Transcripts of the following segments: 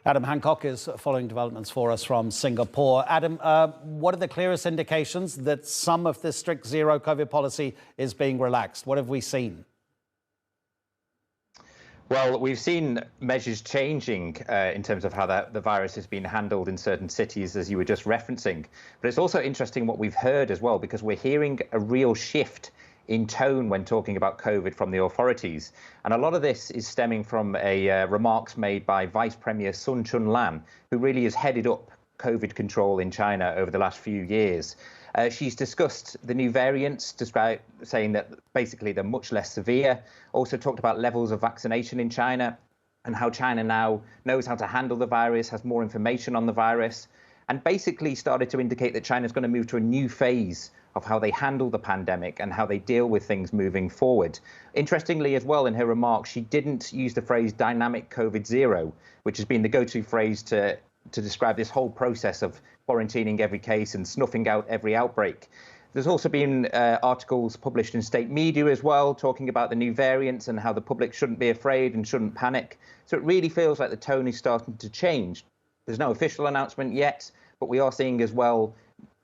Adam Hancock is following developments for us from Singapore. Adam, what are the clearest indications that some of this strict zero COVID policy is being relaxed? What have we seen? Well, we've seen measures changing in terms of how the virus has been handled in certain cities, as you were just referencing. But it's also interesting what we've heard as well, because we're hearing a real shift in tone when talking about COVID from the authorities. And a lot of this is stemming from remarks made by Vice Premier Sun Chunlan, who really has headed up COVID control in China over the last few years. She's discussed the new variants, saying that basically they're much less severe. Also talked about levels of vaccination in China and how China now knows how to handle the virus, has more information on the virus, and basically started to indicate that China's going to move to a new phase of how they handle the pandemic and how they deal with things moving forward. Interestingly as well, in her remarks, she didn't use the phrase dynamic COVID zero, which has been the go-to phrase to describe this whole process of quarantining every case and snuffing out every outbreak. There's also been articles published in state media as well, talking about the new variants and how the public shouldn't be afraid and shouldn't panic. So it really feels like the tone is starting to change. There's no official announcement yet, but we are seeing as well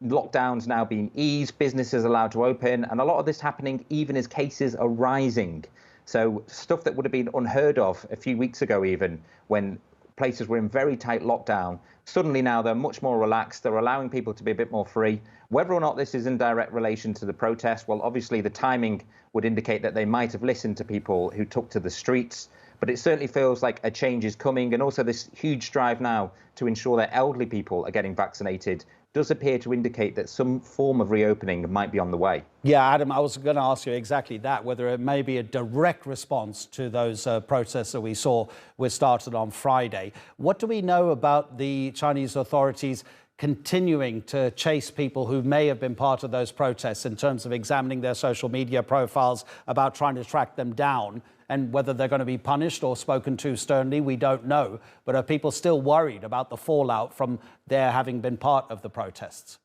lockdowns now being eased, businesses allowed to open, and a lot of this happening even as cases are rising. So stuff that would have been unheard of a few weeks ago, even when places were in very tight lockdown, suddenly now they're much more relaxed. They're allowing people to be a bit more free. Whether or not this is in direct relation to the protest, well, obviously the timing would indicate that they might have listened to people who took to the streets. But it certainly feels like a change is coming. And also this huge drive now to ensure that elderly people are getting vaccinated does appear to indicate that some form of reopening might be on the way. Yeah, Adam, I was going to ask you exactly that, whether it may be a direct response to those protests that we saw were started on Friday. What do we know about the Chinese authorities continuing to chase people who may have been part of those protests in terms of examining their social media profiles, about trying to track them down? And whether they're going to be punished or spoken to sternly, we don't know. But are people still worried about the fallout from their having been part of the protests?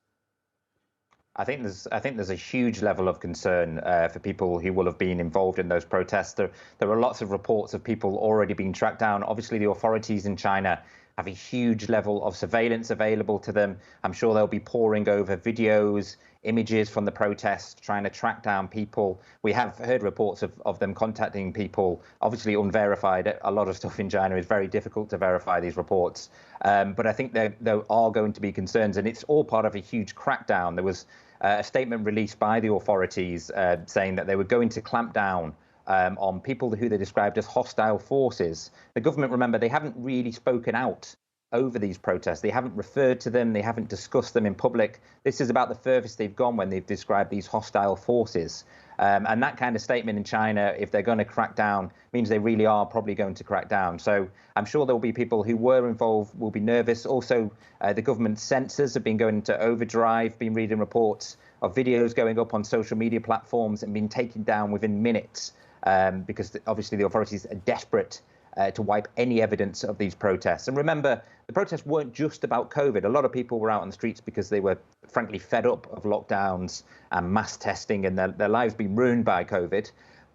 I think there's a huge level of concern for people who will have been involved in those protests. There are lots of reports of people already being tracked down. Obviously, the authorities in China have a huge level of surveillance available to them. I'm sure they'll be poring over videos, images from the protests, trying to track down people. We have heard reports of them contacting people, obviously unverified. A lot of stuff in China is very difficult to verify these reports. But I think there are going to be concerns, and it's all part of a huge crackdown. There was a statement released by the authorities saying that they were going to clamp down on people who they described as hostile forces. The government, remember, they haven't really spoken out over these protests. They haven't referred to them. They haven't discussed them in public. This is about the furthest they've gone when they've described these hostile forces. And that kind of statement in China, if they're going to crack down, means they really are probably going to crack down. So I'm sure there will be people who were involved will be nervous. Also, the government censors have been going into overdrive, been reading reports of videos going up on social media platforms and being taken down within minutes, because obviously the authorities are desperate to wipe any evidence of these protests. And remember, the protests weren't just about COVID. A lot of people were out on the streets because they were frankly fed up of lockdowns and mass testing and their lives being ruined by COVID.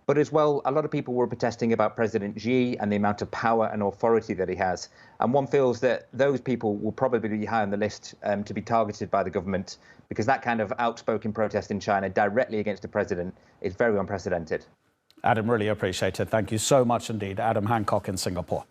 But as well, a lot of people were protesting about President Xi and the amount of power and authority that he has. And one feels that those people will probably be high on the list to be targeted by the government, because that kind of outspoken protest in China directly against the president is very unprecedented. Adam, really appreciate it. Thank you so much indeed. Adam Hancock in Singapore.